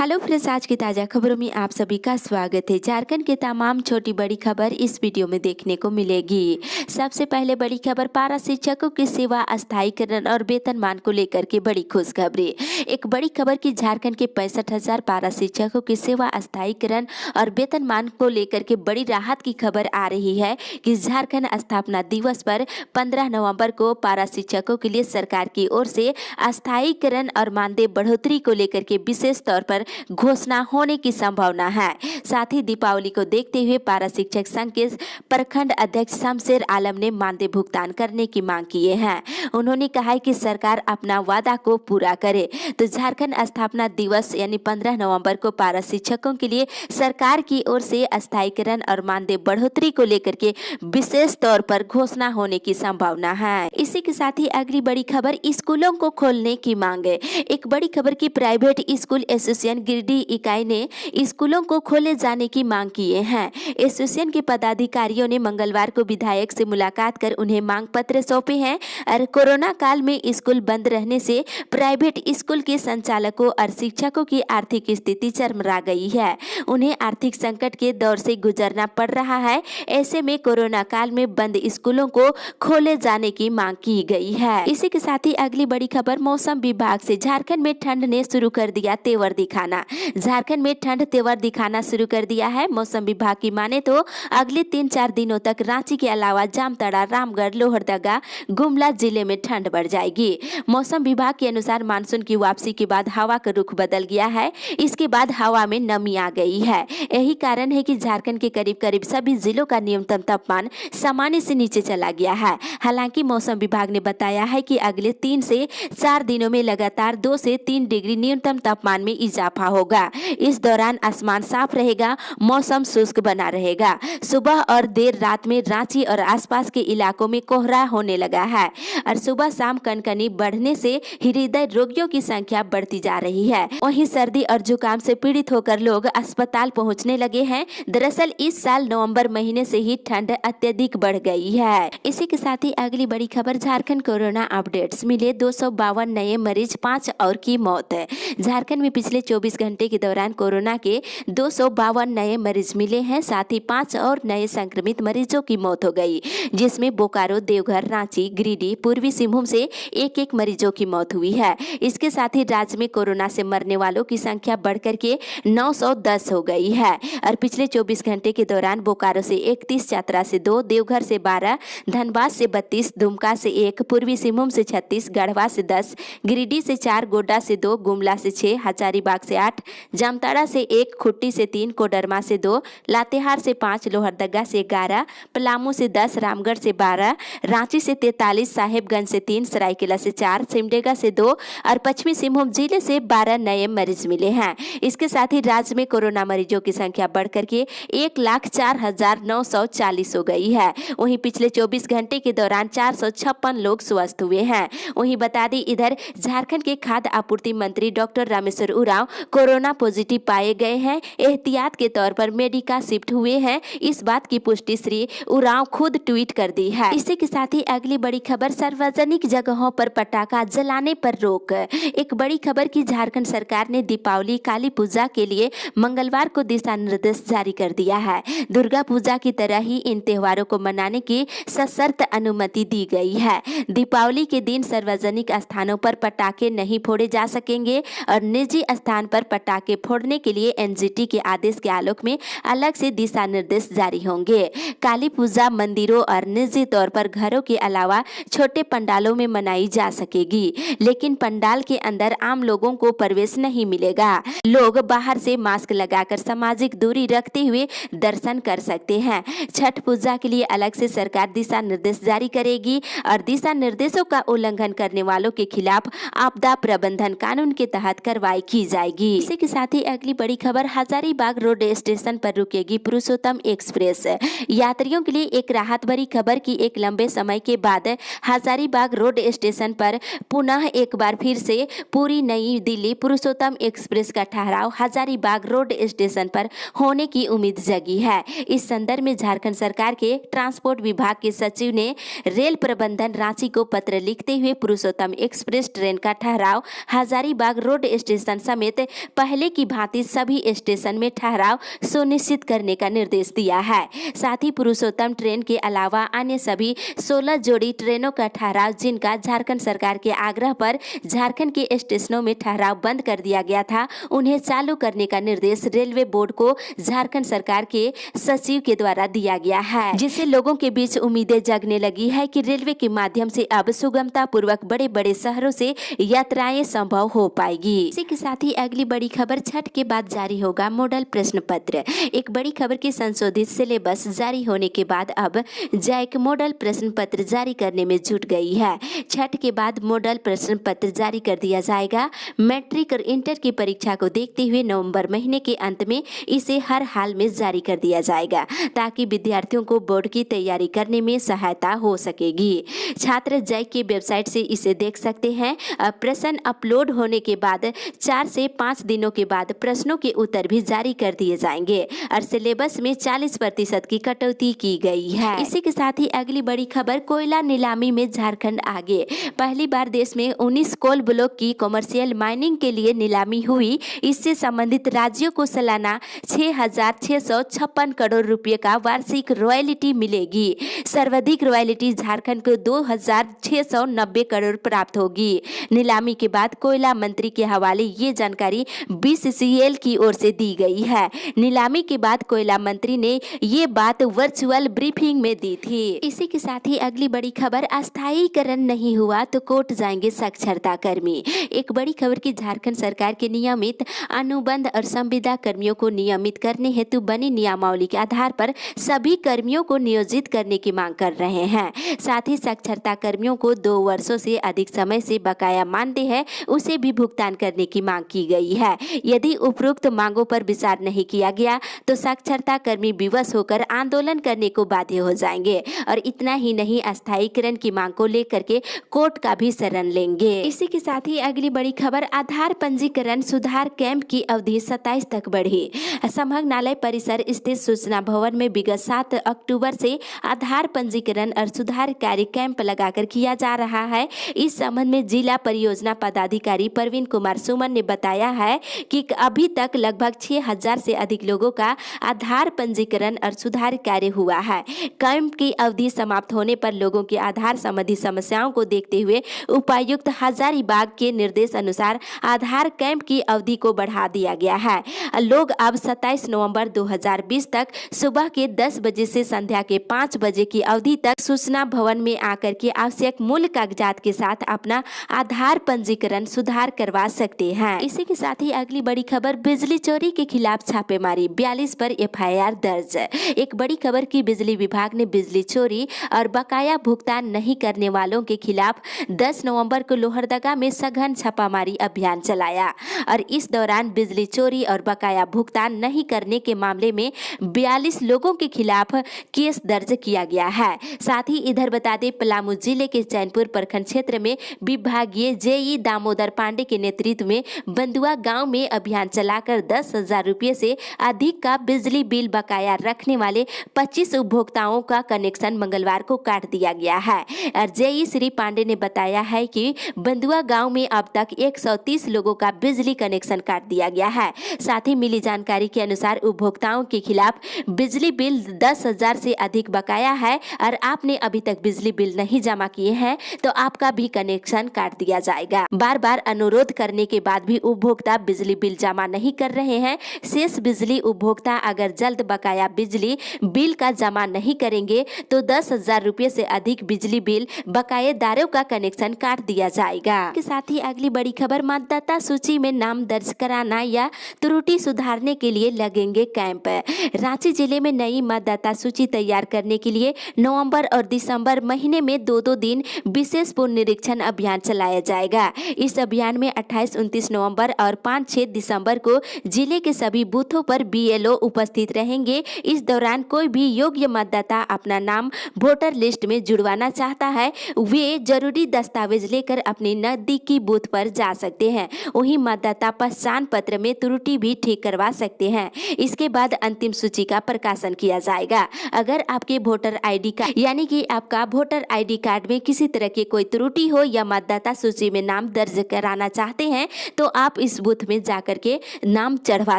Hello friends, आज की ताज़ा खबरों में आप सभी का स्वागत है। झारखंड के तमाम छोटी बड़ी खबर इस वीडियो में देखने को मिलेगी। सबसे पहले बड़ी खबर, पारा शिक्षकों की सेवा अस्थायीकरण और वेतनमान को लेकर के बड़ी खुशखबरी। एक बड़ी खबर की झारखंड के 65,000 पारा शिक्षकों की सेवा अस्थायीकरण और वेतनमान को लेकर के बड़ी राहत की खबर आ रही है कि झारखंड स्थापना दिवस पर 15 नवंबर को पारा शिक्षकों के लिए सरकार की ओर से अस्थायीकरण और मानदेय बढ़ोतरी को लेकर के विशेष तौर पर घोषणा होने की संभावना है। साथ ही दीपावली को देखते हुए पारा शिक्षक संघ के प्रखंड अध्यक्ष शमशेर आलम ने मानदेय भुगतान करने की मांग किए हैं। उन्होंने कहा है कि सरकार अपना वादा को पूरा करे। तो झारखंड स्थापना दिवस यानी 15 नवंबर को पारा शिक्षकों के लिए सरकार की ओर से अस्थायीकरण और मानदेय बढ़ोतरी को लेकर के विशेष तौर पर घोषणा होने की संभावना है। इसी के साथ ही अगली बड़ी खबर, स्कूलों को खोलने की मांग है। एक बड़ी खबर की प्राइवेट स्कूल एसोसिएशन गिरिडीह इकाई ने स्कूलों को खोले जाने की मांग किए हैं। एसोसिएशन के पदाधिकारियों ने मंगलवार को विधायक से मुलाकात कर उन्हें मांग पत्र सौंपे हैं और कोरोना काल में स्कूल बंद रहने से प्राइवेट स्कूल के संचालकों और शिक्षकों की आर्थिक स्थिति चरमरा गई है। उन्हें आर्थिक संकट के दौर से गुजरना पड़ रहा है। ऐसे में कोरोना काल में बंद स्कूलों को खोले जाने की मांग की गई है। इसी के साथ ही अगली बड़ी खबर, मौसम विभाग से झारखंड में ठंड ने शुरू कर दिया तेवर दिखाना। झारखंड में ठंड तेवर दिखाना शुरू कर दिया है। मौसम विभाग की माने तो अगले 3-4 दिनों तक रांची के अलावा जामताड़ा, रामगढ़, लोहरदगा, गुमला जिले में ठंड बढ़ जाएगी। मौसम विभाग के अनुसार मानसून की वापसी के बाद हवा का रुख बदल गया है। इसके बाद हवा में नमी आ गई है। यही कारण है कि झारखंड के करीब करीब सभी जिलों का न्यूनतम तापमान सामान्य से नीचे चला गया है। हालांकि मौसम विभाग ने बताया है कि अगले 3 से 4 दिनों में लगातार 2 से 3 डिग्री न्यूनतम तापमान में इजाफा होगा। इस दौरान आसमान साफ रहेगा, मौसम शुष्क बना रहेगा। सुबह और देर रात में रांची और आसपास के इलाकों में कोहरा होने लगा है और सुबह शाम कनकनी बढ़ने से हृदय रोगियों की संख्या बढ़ती जा रही है। वहीं सर्दी और जुकाम से पीड़ित होकर लोग अस्पताल पहुंचने लगे हैं। दरअसल इस साल नवंबर महीने से ही ठंड अत्यधिक बढ़ गई है। इसी के साथ ही अगली बड़ी खबर, झारखंड कोरोना अपडेट्स मिले 252 नए मरीज, 5 और की मौत है। झारखंड में पिछले 24 घंटे के दौरान कोरोना के 252 नए मरीज मिले हैं। साथ ही 5 और नए संक्रमित मरीजों की मौत हो गई, जिसमें बोकारो, देवघर, रांची, गिरिडीह, पूर्वी सिंहभूम से एक मरीजों की मौत हुई है। इसके साथ ही राज्य में कोरोना से मरने वालों की संख्या बढ़कर के 910 हो गई है। और पिछले 24 घंटे के दौरान बोकारो से 31, चतरा से 2, देवघर से 12, धनबाद से 32, दुमका से 1, पूर्वी सिंहभूम से 36, गढ़वा से 10, गिरिडीह से 4, गोड्डा से 2, गुमला से 6, हजारीबाग से 8, जामताड़ा से 1, खुट्टी से 3, कोडरमा से 2, लातेहार से 5, लोहरदगा से 11, पलामू से 10, रामगढ़ से 12, रांची से 43, साहेबगंज से 3, सरायकेला से 4, सिमडेगा से 2 और पश्चिमी सिंहभूम जिले से 12 नए मरीज मिले हैं। इसके साथ ही राज्य में कोरोना मरीजों की संख्या बढ़कर के 1,04,940 हो गई है। वहीं पिछले 24 घंटे के दौरान 456 लोग स्वस्थ हुए हैं। वहीं बता दें, इधर झारखंड के खाद्य आपूर्ति मंत्री doctor Rameshwar Oraon corona positive पाए गए हैं। एहतियात के तौर पर मेडिका शिफ्ट हुए हैं। इस बात की पुष्टि श्री उरांव खुद ट्वीट कर दी है। इसी के साथ ही अगली बड़ी खबर, सार्वजनिक जगहों पर पटाखा जलाने पर रोक। एक बड़ी खबर की झारखंड सरकार ने दीपावली, काली पूजा के लिए मंगलवार को दिशा निर्देश जारी कर दिया है। दुर्गा पूजा की तरह ही इन त्योहारों को मनाने की सशर्त अनुमति दी गई है। दीपावली के दिन सार्वजनिक स्थानों पर पटाखे नहीं फोड़े जा सकेंगे और निजी स्थान पर पटाखे फोड़ने के लिए एनजीटी के आदेश के आलोक में अलग से दिशा निर्देश जारी होंगे। काली पूजा मंदिरों और निजी तौर पर घरों के अलावा छोटे पंडालों में मनाई जा सकेगी, लेकिन पंडाल के अंदर आम लोगों को प्रवेश नहीं मिलेगा। लोग बाहर से मास्क लगाकर सामाजिक दूरी रखते हुए दर्शन कर सकते हैं। छठ पूजा के लिए अलग से सरकार दिशा निर्देश जारी करेगी और दिशा निर्देशों का उल्लंघन करने वालों के खिलाफ आपदा प्रबंधन कानून के तहत कार्रवाई की जाएगी। इसी के साथ ही अगली बड़ी खबर, हजारीबाग रोड स्टेशन पर रुकेगी पुरुषोत्तम एक्सप्रेस। यात्रियों के लिए एक राहत भरी खबर की एक लंबे समय के बाद हजारीबाग रोड स्टेशन पर पुनः एक बार फिर से पूरी नई दिल्ली पुरुषोत्तम एक्सप्रेस का ठहराव हजारीबाग रोड स्टेशन पर होने की उम्मीद जगी है। इस संदर्भ में झारखंड सरकार के ट्रांसपोर्ट विभाग के सचिव ने रेल प्रबंधन रांची को पत्र लिखते हुए पुरुषोत्तम एक्सप्रेस ट्रेन का ठहराव हजारीबाग रोड स्टेशन समेत पहले की भांति सभी स्टेशन में ठहराव सुनिश्चित करने का निर्देश दिया है। साथ ही पुरुषोत्तम ट्रेन के अलावा अन्य सभी 16 जोड़ी ट्रेनों का ठहराव जिनका झारखंड सरकार के आग्रह पर झारखंड के स्टेशनों में ठहराव बंद कर दिया गया था, उन्हें चालू करने का निर्देश रेलवे बोर्ड को झारखंड सरकार के सचिव के द्वारा दिया गया है, जिससे लोगों के बीच उम्मीदें जगने लगी है कि रेलवे के माध्यम से अब सुगमता पूर्वक बड़े बड़े शहरों से यात्राएं संभव हो पाएगी। इसी के साथ ही अगली बड़ी खबर, छठ के बाद जारी होगा मॉडल प्रश्न पत्र। एक बड़ी खबर की संशोधित सिलेबस जारी होने के बाद अब जैक मॉडल प्रश्न पत्र जारी करने में जुट गई है। छठ के बाद मॉडल प्रश्न पत्र जारी कर दिया जाएगा। मैट्रिक और इंटर की परीक्षा को देखते हुए नवंबर महीने के अंत में इसे हर हाल में जारी कर दिया जाएगा ताकि विद्यार्थियों को बोर्ड की तैयारी करने में सहायता हो सकेगी। छात्र जैक की वेबसाइट से इसे देख सकते हैं। प्रश्न अपलोड होने के बाद 4 से 5 दिनों के बाद प्रश्नों के उत्तर भी जारी कर दिए जाएंगे और सिलेबस में 40% की कटौती की गई है। इसी के साथ ही अगली बड़ी खबर, कोयला नीलामी में झारखंड आगे। पहली बार देश में 19 कोल ब्लॉक की कमर्शियल माइनिंग के लिए नीलामी हुई। इससे संबंधित राज्यों को सालाना 6,656 करोड़ रुपए का वार्षिक रॉयल्टी मिलेगी। सर्वाधिक रॉयल्टी झारखंड को 2,690 करोड़ प्राप्त होगी। नीलामी के बाद कोयला मंत्री के हवाले ये जानकारी BCCL की ओर से दी गई है। नीलामी के बाद कोयला मंत्री ने ये बात वर्चुअल ब्रीफिंग में दी थी। इसी के साथ ही अगली बड़ी खबर, अस्थायीकरण नहीं हुआ तो कोर्ट जाएंगे साक्षरता कर्मी। एक बड़ी खबर की झारखंड सरकार के नियमित अनुबंध और संविदा कर्मियों को नियमित करने हेतु बनी नियमावली के आधार पर सभी कर्मियों को नियोजित करने की मांग कर रहे हैं। साथ ही साक्षरता कर्मियों को 2 वर्षों से अधिक समय से बकाया मानदेय है उसे भी भुगतान करने की मांग की गई है। यदि उपरोक्त मांगों पर विचार नहीं किया गया तो साक्षरता कर्मी विवश होकर आंदोलन करने को बाध्य हो जाएंगे और इतना ही नहीं, अस्थायीकरण की मांग को लेकर के कोर्ट का भी शरण लेंगे। इसी के साथ ही अगली बड़ी खबर, आधार पंजीकरण सुधार कैंप की अवधि 27 तक बढ़ी। संभागनालय परिसर स्थित सूचना भवन में विगत 7 अक्टूबर से आधार पंजीकरण और सुधार कार्य कैंप लगाकर किया जा रहा है। इस संबंध में जिला परियोजना पदाधिकारी प्रवीण कुमार सुमन ने बताया है कि अभी तक लगभग 6,000 से अधिक लोगों का आधार पंजीकरण और सुधार कार्य हुआ है। कैंप की अवधि समाप्त होने पर लोगों के आधार संबंधी समस्याओं को देखते हुए उपायुक्त हजारीबाग के निर्देश अनुसार आधार कैंप की अवधि को बढ़ा दिया गया है। लोग अब 27 नवंबर 2020 तक सुबह के 10 बजे से संध्या के 5 बजे की अवधि तक सूचना भवन में आकर के आवश्यक मूल कागजात के साथ अपना आधार पंजीकरण सुधार करवा सकते हैं। इसी के साथ ही अगली बड़ी खबर, बिजली चोरी के खिलाफ छापेमारी, 42 पर FIR दर्ज। एक बड़ी खबर की बिजली विभाग ने बिजली चोरी और बकाया भुगतान नहीं करने वालों के खिलाफ 10 नवंबर को लोहरदगा में सघन छापामारी अभियान चलाया और इस दौरान बिजली चोरी और बकाया भुगतान नहीं करने के मामले में 42 लोगों के खिलाफ केस दर्ज किया गया है। साथ ही इधर बता दें, पलामू जिले के चैनपुर प्रखंड क्षेत्र में विभागीय JE दामोदर पांडे के नेतृत्व में बंदुआ गांव में अभियान चलाकर 10,000 रुपये से अधिक का बिजली बिल बकाया रखने वाले 25 उपभोक्ताओं का कनेक्शन मंगलवार को काट दिया गया है। और JE श्री पांडे ने बताया है कि बंदुआ गांव में अब तक 130 लोगों का बिजली कनेक्शन काट दिया गया है। साथ ही मिली जानकारी के अनुसार उपभोक्ताओं के खिलाफ बिजली बिल 10,000 से अधिक बकाया है और आपने अभी तक बिजली बिल नहीं जमा किए हैं तो आपका भी कनेक्शन काट दिया जाएगा। बार बार अनुरोध करने के बाद भी उपभोक्ता बिजली बिल जमा नहीं कर रहे हैं। शेष बिजली उपभोक्ता अगर जल्द बकाया बिजली बिल का जमा नहीं करेंगे तो 10,000 रुपये से अधिक बिजली बिल बकायेदारों का कनेक्शन काट दिया जाएगा। के साथ ही अगली बड़ी खबर, मतदाता सूची में नाम दर्ज कराना या त्रुटि सुधारने के लिए लगेंगे कैंप। रांची जिले में नई मतदाता सूची तैयार करने के लिए नवंबर और दिसंबर महीने में 2-2 दिन विशेष पुनरीक्षण अभियान चलाया जाएगा। इस अभियान में 28-29 नवंबर और 5-6 दिसंबर को जिले के सभी बूथों पर BLO उपस्थित रहेंगे। इस दौरान कोई भी योग्य मतदाता अपना नाम वोटर लिस्ट में जुड़वाना चाहता है, वे जरूरी दस्तावेज लेकर अपने नजदीकी बूथ पर जा सकते हैं। वहीं मतदाता पहचान पत्र में त्रुटि भी ठीक करवा सकते हैं। इसके बाद अंतिम सूची का प्रकाशन किया जाएगा। अगर आपके वोटर ID कार्ड यानी कि आपका वोटर ID कार्ड में किसी तरह की कोई त्रुटि हो या मतदाता सूची में नाम दर्ज कराना चाहते हैं तो आप इस इस बूथ में जाकर के नाम चढ़वा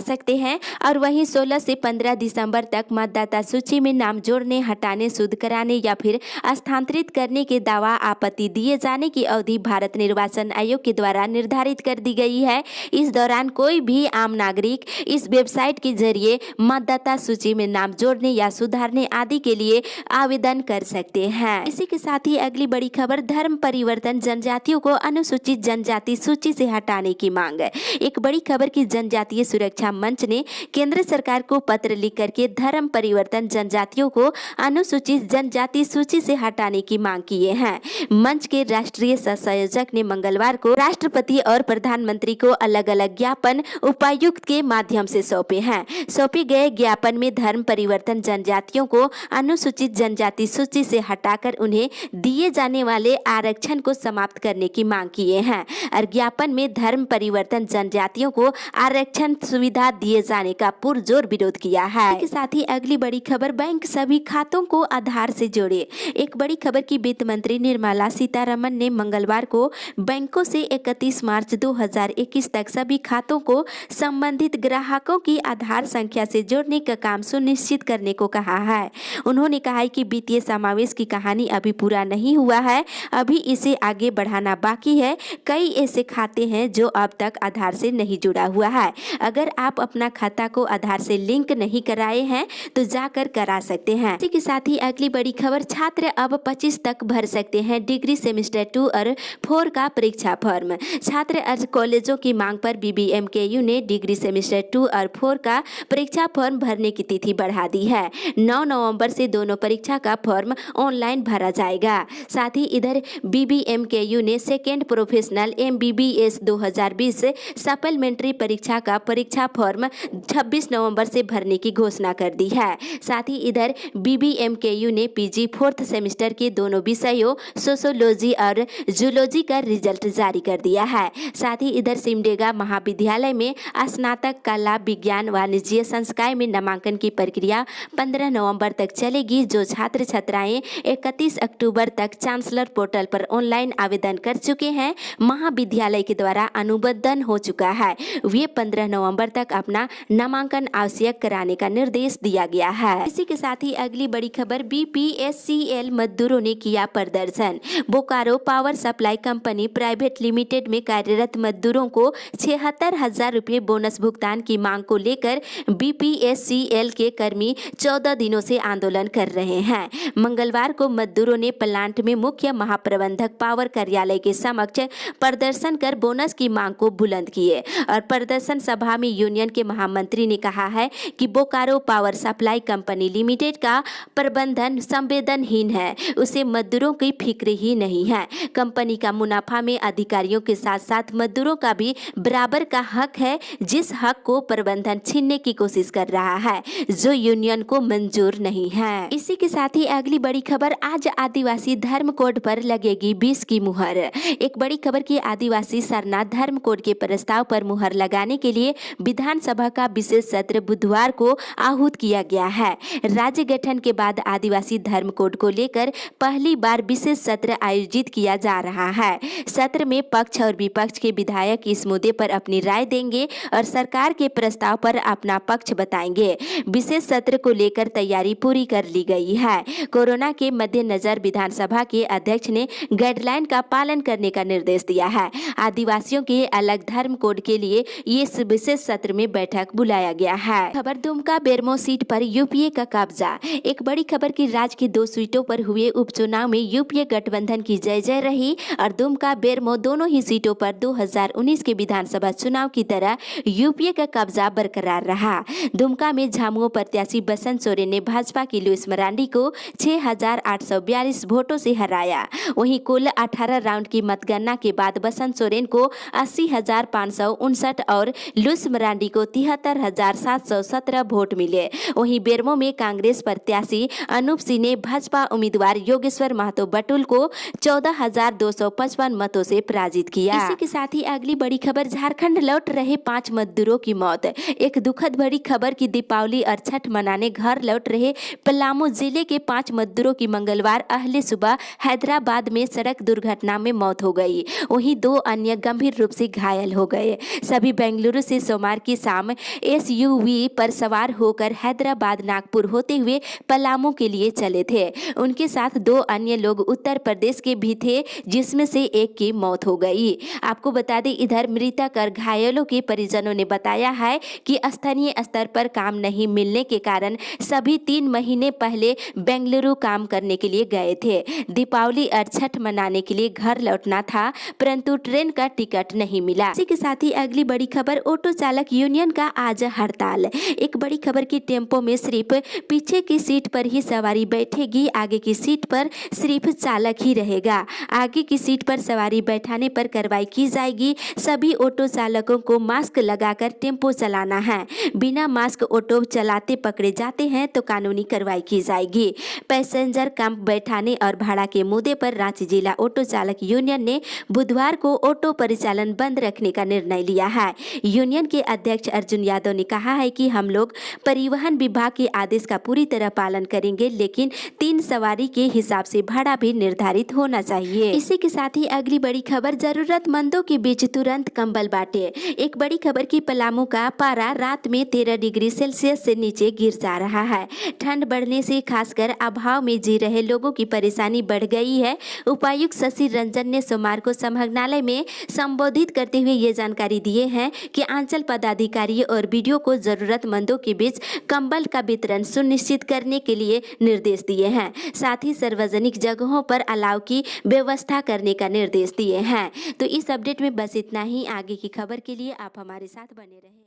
सकते हैं। और वहीं 16 से 15 दिसंबर तक मतदाता सूची में नाम जोड़ने, हटाने, शुद्ध कराने या फिर स्थानांतरित करने के दावा आपत्ति दिए जाने की अवधि भारत निर्वाचन आयोग के द्वारा निर्धारित कर दी गई है। इस दौरान कोई भी आम नागरिक इस वेबसाइट के जरिए मतदाता सूची में नाम जोड़ने या सुधारने आदि के लिए आवेदन कर सकते हैं। इसी के साथ ही अगली बड़ी खबर, धर्म परिवर्तन, जनजातियों को अनुसूचित जनजाति सूची से हटाने की मांग। एक बड़ी खबर की जनजातीय सुरक्षा मंच ने केंद्र सरकार को पत्र लिख करके धर्म परिवर्तन, जनजातियों को अनुसूचित जनजाति सूची से हटाने की मांग किए हैं। मंच के राष्ट्रीय संयोजक ने मंगलवार को राष्ट्रपति और प्रधानमंत्री को अलग अलग ज्ञापन उपायुक्त के माध्यम से सौंपे हैं। सौंपे गए ज्ञापन में धर्म परिवर्तन, जनजातियों को अनुसूचित जनजाति सूची से हटाकर उन्हें दिए जाने वाले आरक्षण को समाप्त करने की मांग किए हैं और ज्ञापन में धर्म परिवर्तन, जनजातियों को आरक्षण सुविधा दिए जाने का पुरजोर विरोध किया है। इसके साथ ही अगली बड़ी खबर, बैंक सभी खातों को आधार से जोड़े। एक बड़ी खबर की वित्त मंत्री निर्मला सीतारमण ने मंगलवार को बैंकों से 31 मार्च 2021 तक सभी खातों को संबंधित ग्राहकों की आधार संख्या से जोड़ने का काम सुनिश्चित करने को कहा है। उन्होंने कहा है कि वित्तीय समावेश की कहानी अभी पूरा नहीं हुआ है, अभी इसे आगे बढ़ाना बाकी है। कई ऐसे खाते हैं जो अब तक आधार से नहीं जुड़ा हुआ है। अगर आप अपना खाता को आधार से लिंक नहीं कराए हैं तो जाकर करा सकते हैं। इसी के साथ ही अगली बड़ी खबर, छात्र अब 25 तक भर सकते हैं डिग्री सेमेस्टर 2 और 4 का परीक्षा फॉर्म। छात्र आज कॉलेजों की मांग पर BBMKU ने डिग्री सेमेस्टर 2 और 4 का परीक्षा फॉर्म भरने की तिथि बढ़ा दी है। 9 नवंबर से दोनों परीक्षा का फॉर्म ऑनलाइन भरा जाएगा। साथ ही इधर BBMKU ने सेकेंड प्रोफेशनल MBBS 2020 सप्लीमेंट्री परीक्षा का परीक्षा फॉर्म 26 नवंबर से भरने की घोषणा कर दी है। साथ ही इधर BBMKU ने PG 4th सेमेस्टर के दोनों विषयों सोशियोलॉजी और जूलॉजी का रिजल्ट जारी कर दिया है। साथ ही इधर सिमडेगा महाविद्यालय में स्नातक कला, विज्ञान, वाणिज्य संकाय में नामांकन की प्रक्रिया 15 नवंबर तक चलेगी। जो छात्र छात्राएं 31 अक्टूबर तक चांसलर पोर्टल पर ऑनलाइन आवेदन कर चुके हैं, महाविद्यालय के द्वारा अनुबंधन हो चुका है, वे 15 नवंबर तक अपना नामांकन आवश्यक कराने का निर्देश दिया गया है। इसी के साथ ही अगली बड़ी खबर, BPSCL मजदूरों ने किया प्रदर्शन। Bokaro power supply company private limited में कार्यरत मजदूरों को 76,000 रुपये बोनस भुगतान की मांग को लेकर BPSCL के कर्मी 14 दिनों से आंदोलन कर रहे हैं। मंगलवार को मजदूरों ने प्लांट में मुख्य महाप्रबंधक पावर कार्यालय के समक्ष प्रदर्शन कर बोनस की मांग को बुलंद किए और प्रदर्शन सभा में यूनियन के महामंत्री ने कहा है कि Bokaro power supply company limited का प्रबंधन संवेदनहीन है, उसे मजदूरों की फिक्र ही नहीं है। कंपनी का मुनाफा में अधिकारियों के साथ साथ मजदूरों का भी बराबर का हक है, जिस हक को प्रबंधन छीनने की कोशिश कर रहा है, जो यूनियन को मंजूर नहीं है। इसी के साथ ही अगली बड़ी खबर, आज आदिवासी धर्म कोड पर लगेगी 20 की मुहर। एक बड़ी खबर की आदिवासी सरना धर्म कोड के प्रस्ताव पर मुहर लगाने के लिए विधानसभा का विशेष सत्र बुधवार को आहूत किया गया है। राज्य गठन के बाद आदिवासी धर्म कोड को लेकर पहली बार विशेष सत्र आयोजित किया जा रहा है। सत्र में पक्ष और विपक्ष के विधायक इस मुद्दे पर अपनी राय देंगे और सरकार के प्रस्ताव पर अपना पक्ष बताएंगे। विशेष सत्र को लेकर तैयारी पूरी कर ली गई है। कोरोना के मद्देनजर विधानसभा के अध्यक्ष ने गाइडलाइन का पालन करने का निर्देश दिया है। आदिवासियों के अलग धर्म कोड के लिए इस विशेष सत्र में बैठक बुलाया गया है। खबर, दुमका बेरमो सीट पर यूपीए का कब्जा। एक बड़ी खबर की राज्य की 2 सीटों पर हुए उपचुनाव में यूपीए गठबंधन की जय जय रही और दुमका बेरमो दोनों ही सीटों पर 2019 के विधानसभा चुनाव की तरह यूपीए का कब्जा बरकरार रहा। दुमका में झामुमो प्रत्याशी बसंत सोरेन ने भाजपा की लुइस मरांडी को 6,842 वोटों से हराया। वहीं कुल 18 राउंड की मतगणना के बाद बसंत सोरेन को 80,559 और लुइस मरांडी को 73,717 वोट मिले। वहीं बेरमो में कांग्रेस प्रत्याशी अनूप सिंह ने भाजपा उम्मीदवार योगेश्वर महतो बटुल को 14,255 मतों से पराजित किया। इसी के साथ ही अगली बड़ी खबर, झारखंड लौट रहे 5 मजदूरों की मौत। एक दुखद बड़ी खबर की दीपावली और छठ मनाने घर लौट रहे पलामू जिले के 5 मजदूरों की मंगलवार अहले सुबह हैदराबाद में सड़क दुर्घटना में मौत हो गई। वहीं 2 अन्य गंभीर रूप से घायल हो हो गए। सभी बेंगलुरु से सोमवार की शाम एसयूवी पर सवार होकर हैदराबाद नागपुर होते हुए पलामू के लिए चले थे। उनके साथ 2 अन्य लोग उत्तर प्रदेश के भी थे, जिसमें से एक की मौत हो गई। आपको बता दें, इधर मृतक और घायलों के परिजनों ने बताया है कि स्थानीय स्तर पर काम नहीं मिलने के कारण सभी 3 महीने पहले बेंगलुरु काम करने के लिए गए थे। दीपावली और छठ मनाने के लिए घर लौटना था, परंतु ट्रेन का टिकट नहीं मिला। इसी के साथ ही अगली बड़ी खबर, ऑटो चालक यूनियन का आज हड़ताल। एक बड़ी खबर की टेम्पो में सिर्फ पीछे की सीट पर ही सवारी बैठेगी, आगे की सीट पर सिर्फ चालक ही रहेगा। आगे की सीट पर सवारी बैठाने पर कार्रवाई की जाएगी। सभी ऑटो चालकों को मास्क लगाकर टेम्पो चलाना है। बिना मास्क ऑटो चलाते पकड़े जाते हैं तो कानूनी कार्रवाई की जाएगी। पैसेंजर कम बैठाने और भाड़ा के मुद्दे पर रांची जिला ऑटो चालक यूनियन ने बुधवार को ऑटो परिचालन बंद रखने का निर्णय लिया है। यूनियन के अध्यक्ष अर्जुन यादव ने कहा है कि हम लोग परिवहन विभाग के आदेश का पूरी तरह पालन करेंगे, लेकिन 3 सवारी के हिसाब से भाड़ा भी निर्धारित होना चाहिए। इसी के साथ ही अगली बड़ी खबर, जरूरतमंदों के बीच तुरंत कंबल बांटे। एक बड़ी खबर की पलामू का पारा रात में 13 डिग्री सेल्सियस से नीचे गिर जा रहा है। ठंड बढ़ने से खासकर अभाव में जी रहे लोगों की परेशानी बढ़ गई है। उपायुक्त शशि रंजन ने सोमवार को संभागनालय में संबोधित करते हुए ये जानकारी दिए हैं कि अंचल पदाधिकारी और बीडीओ को जरूरतमंदों के बीच कंबल का वितरण सुनिश्चित करने के लिए निर्देश दिए हैं। साथ ही सार्वजनिक जगहों पर अलाव की व्यवस्था करने का निर्देश दिए हैं। तो इस अपडेट में बस इतना ही। आगे की खबर के लिए आप हमारे साथ बने रहें।